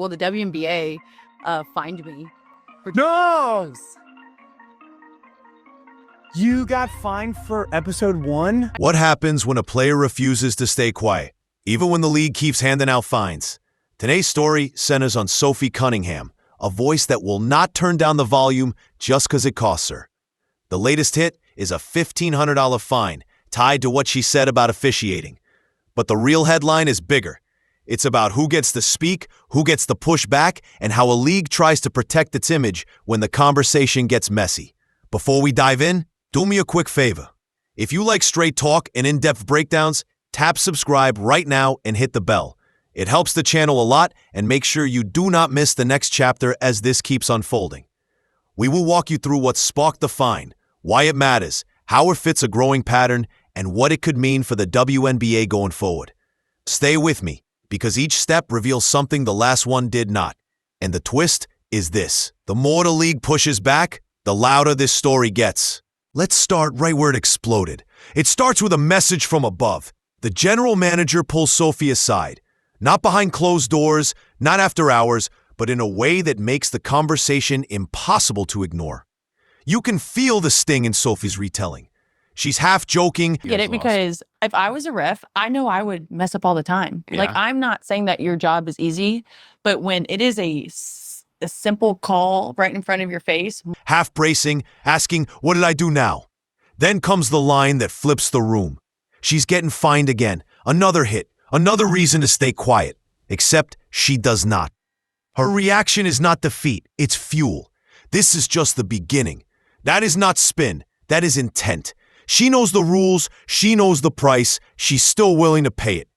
the WNBA fined me. No! You got fined for episode 1? What happens when a player refuses to stay quiet, even when the league keeps handing out fines? Today's story centers on Sophie Cunningham, a voice that will not turn down the volume just because it costs her. The latest hit is a $1,500 fine tied to what she said about officiating. But the real headline is bigger. It's about who gets to speak, who gets to push back, and how a league tries to protect its image when the conversation gets messy. Before we dive in, do me a quick favor. If you like straight talk and in-depth breakdowns, tap subscribe right now and hit the bell. It helps the channel a lot, and make sure you do not miss the next chapter as this keeps unfolding. We will walk you through what sparked the fine, why it matters, how it fits a growing pattern, and what it could mean for the WNBA going forward. Stay with me, because each step reveals something the last one did not. And the twist is this: the more the league pushes back, the louder this story gets. Let's start right where it exploded. It starts with a message from above. The general manager pulls Sophie aside, not behind closed doors, not after hours, but in a way that makes the conversation impossible to ignore. You can feel the sting in Sophie's retelling. She's half joking. Get it? Because if I was a ref, I know I would mess up all the time. Yeah. Like, I'm not saying that your job is easy, but when it is a simple call right in front of your face. Half bracing, asking, "What did I do now?" Then comes the line that flips the room. She's getting fined again. Another hit. Another reason to stay quiet. Except she does not. Her reaction is not defeat. It's fuel. This is just the beginning. That is not spin. That is intent. She knows the rules. She knows the price. She's still willing to pay it.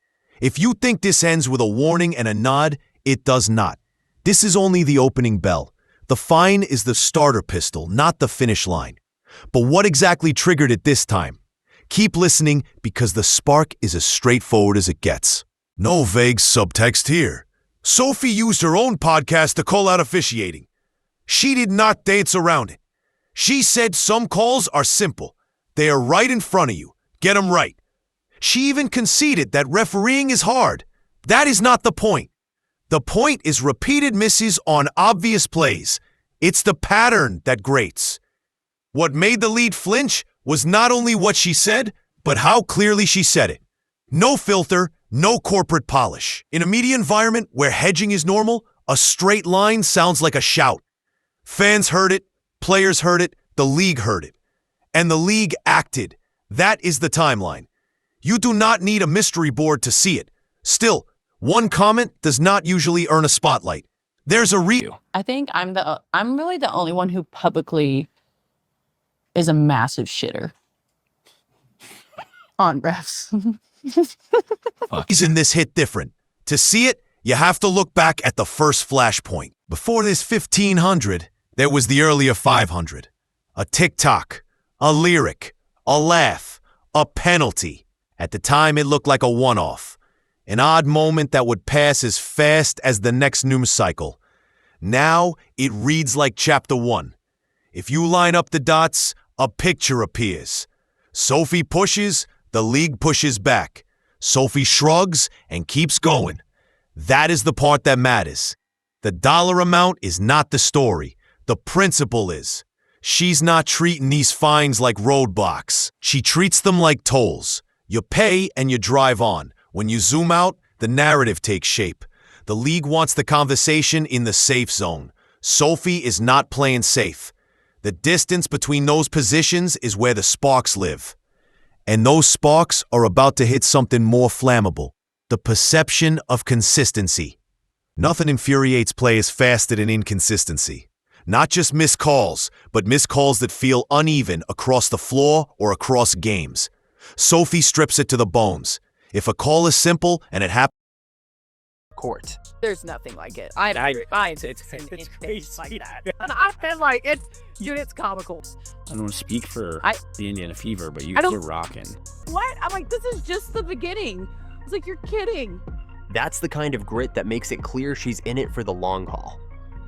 If you think this ends with a warning and a nod, it does not. This is only the opening bell. The fine is the starter pistol, not the finish line. But what exactly triggered it this time? Keep listening, because the spark is as straightforward as it gets. No vague subtext here. Sophie used her own podcast to call out officiating. She did not dance around it. She said some calls are simple. They are right in front of you. Get them right. She even conceded that refereeing is hard. That is not the point. The point is repeated misses on obvious plays. It's the pattern that grates. What made the lead flinch was not only what she said, but how clearly she said it. No filter, no corporate polish. In a media environment where hedging is normal, a straight line sounds like a shout. Fans heard it, players heard it, the league heard it. And the league acted. That is the timeline. You do not need a mystery board to see it. Still, one comment does not usually earn a spotlight. There's a I think I'm really the only one who publicly is a massive shitter on refs. Isn't this hit different? To see it, you have to look back at the first flashpoint. Before this 1500, there was the earlier 500. A tick-tock, a lyric, a laugh, a penalty. At the time, it looked like a one-off. An odd moment that would pass as fast as the next news cycle. Now, it reads like chapter 1. If you line up the dots, a picture appears. Sophie pushes, the league pushes back. Sophie shrugs and keeps going. That is the part that matters. The dollar amount is not the story. The principle is. She's not treating these fines like roadblocks. She treats them like tolls. You pay and you drive on. When you zoom out, the narrative takes shape. The league wants the conversation in the safe zone. Sophie is not playing safe. The distance between those positions is where the sparks live. And those sparks are about to hit something more flammable. The perception of consistency. Nothing infuriates players faster than inconsistency. Not just missed calls, but missed calls that feel uneven across the floor or across games. Sophie strips it to the bones. If a call is simple and it happens court. There's nothing like it. It's crazy like that. And I've been like, it's comical. I don't want to speak for the Indiana Fever, but you're rocking. What? I'm like, this is just the beginning. It's like, you're kidding. That's the kind of grit that makes it clear she's in it for the long haul.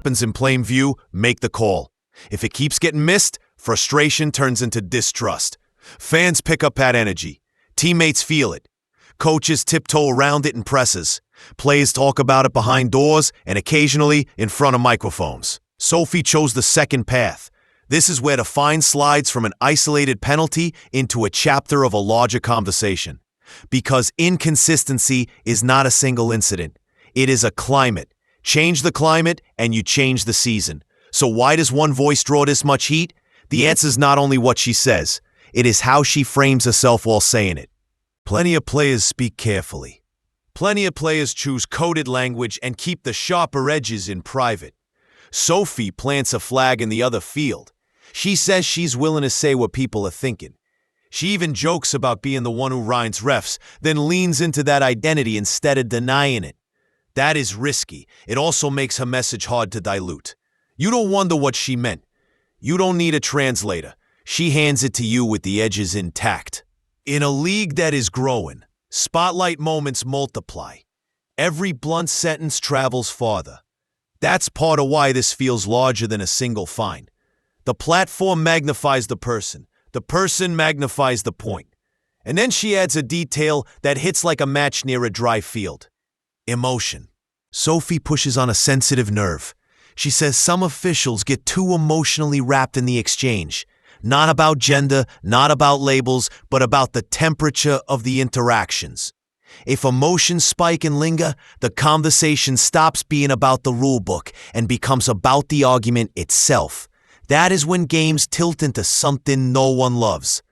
in plain view, make the call. If it keeps getting missed, frustration turns into distrust. Fans pick up that energy. Teammates feel it. Coaches tiptoe around it in presses. Players talk about it behind doors and occasionally in front of microphones. Sophie chose the second path. This is where the fine slides from an isolated penalty into a chapter of a larger conversation. Because inconsistency is not a single incident. It is a climate. Change the climate and you change the season. So why does one voice draw this much heat? The answer is not only what she says. It is how she frames herself while saying it. Plenty of players speak carefully. Plenty of players choose coded language and keep the sharper edges in private. Sophie plants a flag in the other field. She says she's willing to say what people are thinking. She even jokes about being the one who rinds refs, then leans into that identity instead of denying it. That is risky. It also makes her message hard to dilute. You don't wonder what she meant. You don't need a translator. She hands it to you with the edges intact. In a league that is growing, spotlight moments multiply. Every blunt sentence travels farther. That's part of why this feels larger than a single fine. The platform magnifies the person magnifies the point. And then she adds a detail that hits like a match near a dry field. Emotion. Sophie pushes on a sensitive nerve. She says some officials get too emotionally wrapped in the exchange. Not about gender, not about labels, but about the temperature of the interactions. If emotions spike and linger, the conversation stops being about the rulebook and becomes about the argument itself. That is when games tilt into something no one loves.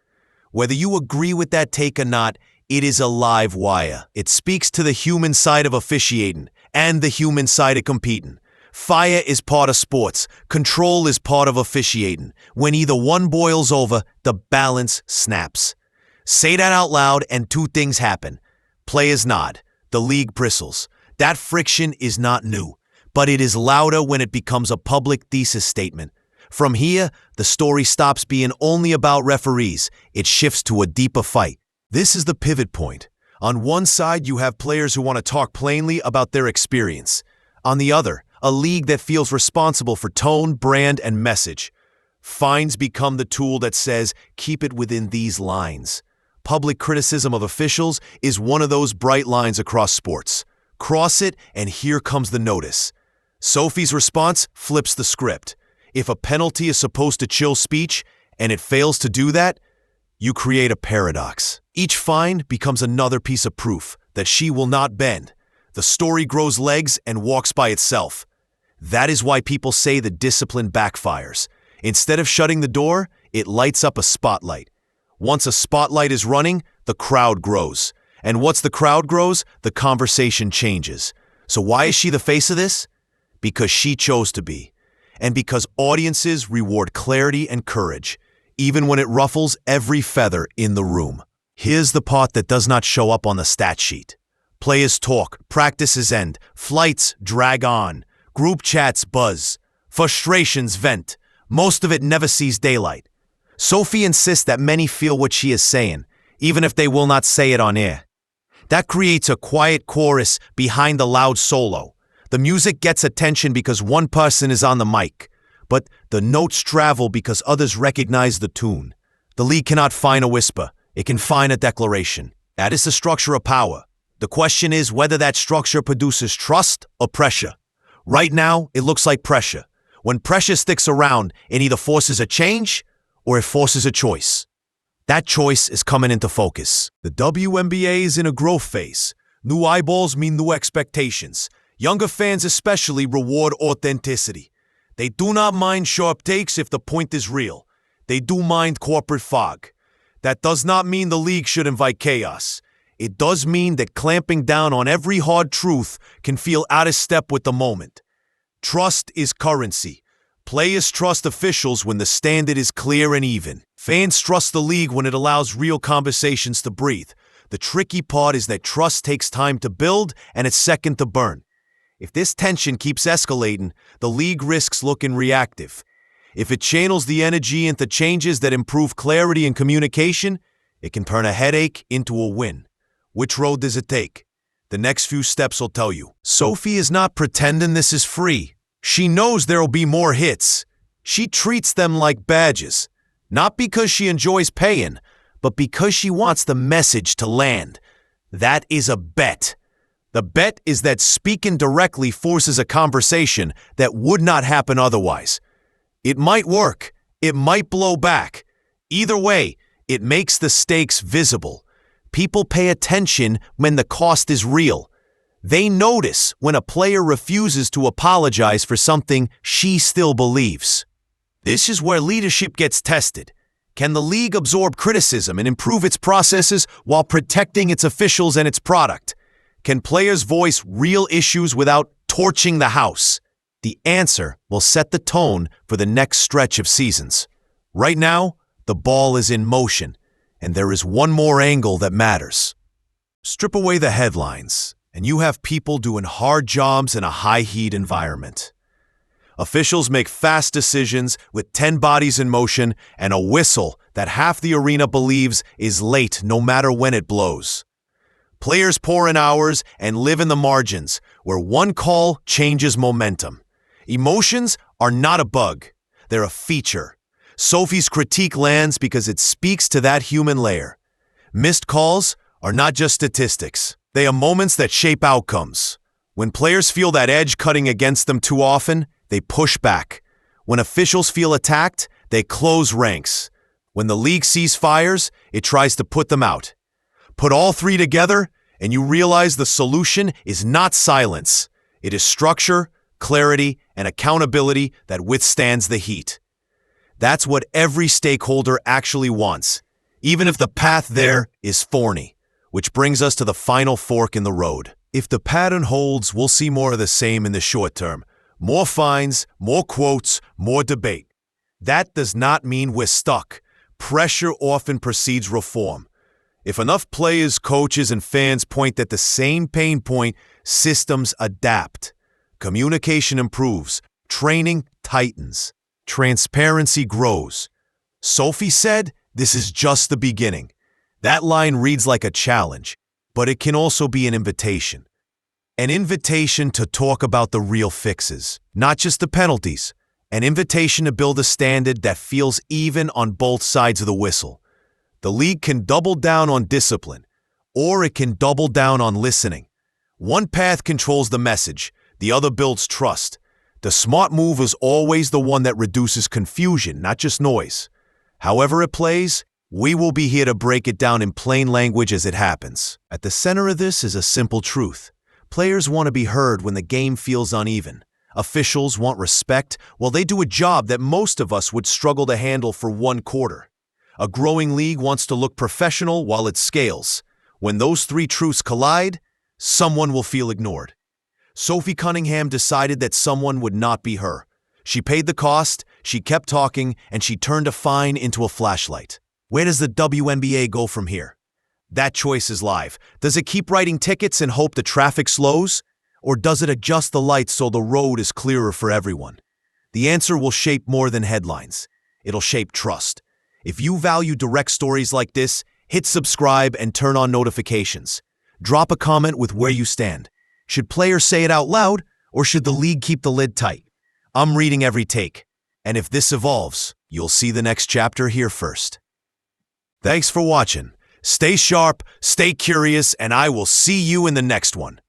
Whether you agree with that take or not, it is a live wire. It speaks to the human side of officiating and the human side of competing. Fire is part of sports. Control is part of officiating. When either one boils over, the balance snaps. Say that out loud and two things happen. Players nod. The league bristles. That friction is not new, but it is louder when it becomes a public thesis statement. From here, the story stops being only about referees. It shifts to a deeper fight. This is the pivot point. On one side, you have players who want to talk plainly about their experience. On the other, a league that feels responsible for tone, brand, and message. Fines become the tool that says, keep it within these lines. Public criticism of officials is one of those bright lines across sports. Cross it, and here comes the notice. Sophie's response flips the script. If a penalty is supposed to chill speech, and it fails to do that, you create a paradox. Each fine becomes another piece of proof that she will not bend. The story grows legs and walks by itself. That is why people say the discipline backfires. Instead of shutting the door, it lights up a spotlight. Once a spotlight is running, the crowd grows. And once the crowd grows, the conversation changes. So why is she the face of this? Because she chose to be. And because audiences reward clarity and courage, even when it ruffles every feather in the room. Here's the part that does not show up on the stat sheet. Players talk, practices end, flights drag on, group chats buzz, frustrations vent. Most of it never sees daylight. Sophie insists that many feel what she is saying, even if they will not say it on air. That creates a quiet chorus behind the loud solo. The music gets attention because one person is on the mic, but the notes travel because others recognize the tune. The league cannot find a whisper. It can find a declaration. That is the structure of power. The question is whether that structure produces trust or pressure. Right now, it looks like pressure. When pressure sticks around, it either forces a change or it forces a choice. That choice is coming into focus. The WNBA is in a growth phase. New eyeballs mean new expectations. Younger fans especially reward authenticity. They do not mind sharp takes if the point is real. They do mind corporate fog. That does not mean the league should invite chaos. It does mean that clamping down on every hard truth can feel out of step with the moment. Trust is currency. Players trust officials when the standard is clear and even. Fans trust the league when it allows real conversations to breathe. The tricky part is that trust takes time to build and it's second to burn. If this tension keeps escalating, the league risks looking reactive. If it channels the energy into changes that improve clarity and communication, it can turn a headache into a win. Which road does it take? The next few steps will tell you. Sophie is not pretending this is free. She knows there will be more hits. She treats them like badges. Not because she enjoys paying, but because she wants the message to land. That is a bet. The bet is that speaking directly forces a conversation that would not happen otherwise. It might work. It might blow back. Either way, it makes the stakes visible. People pay attention when the cost is real. They notice when a player refuses to apologize for something she still believes. This is where leadership gets tested. Can the league absorb criticism and improve its processes while protecting its officials and its product? Can players voice real issues without torching the house? The answer will set the tone for the next stretch of seasons. Right now, the ball is in motion, and there is one more angle that matters. Strip away the headlines, and you have people doing hard jobs in a high-heat environment. Officials make fast decisions with 10 bodies in motion and a whistle that half the arena believes is late no matter when it blows. Players pour in hours and live in the margins, where one call changes momentum. Emotions are not a bug. They're a feature. Sophie's critique lands because it speaks to that human layer. Missed calls are not just statistics. They are moments that shape outcomes. When players feel that edge cutting against them too often, they push back. When officials feel attacked, they close ranks. When the league sees fires, it tries to put them out. Put all three together, and you realize the solution is not silence. It is structure, clarity, and accountability that withstands the heat. That's what every stakeholder actually wants, even if the path there is thorny. Which brings us to the final fork in the road. If the pattern holds, we'll see more of the same in the short term. More fines, more quotes, more debate. That does not mean we're stuck. Pressure often precedes reform. If enough players, coaches, and fans point at the same pain point, systems adapt. Communication improves. Training tightens. Transparency grows. Sophie said, "This is just the beginning." That line reads like a challenge, but it can also be an invitation. An invitation to talk about the real fixes, not just the penalties. An invitation to build a standard that feels even on both sides of the whistle. The league can double down on discipline, or it can double down on listening. One path controls the message, the other builds trust. The smart move is always the one that reduces confusion, not just noise. However it plays, we will be here to break it down in plain language as it happens. At the center of this is a simple truth. Players want to be heard when the game feels uneven. Officials want respect while they do a job that most of us would struggle to handle for one quarter. A growing league wants to look professional while it scales. When those three truths collide, someone will feel ignored. Sophie Cunningham decided that someone would not be her. She paid the cost, she kept talking, and she turned a fine into a flashlight. Where does the WNBA go from here? That choice is live. Does it keep writing tickets and hope the traffic slows? Or does it adjust the lights so the road is clearer for everyone? The answer will shape more than headlines. It'll shape trust. If you value direct stories like this, hit subscribe and turn on notifications. Drop a comment with where you stand. Should players say it out loud, or should the league keep the lid tight? I'm reading every take. And if this evolves, you'll see the next chapter here first. Thanks for watching. Stay sharp, stay curious, and I will see you in the next one.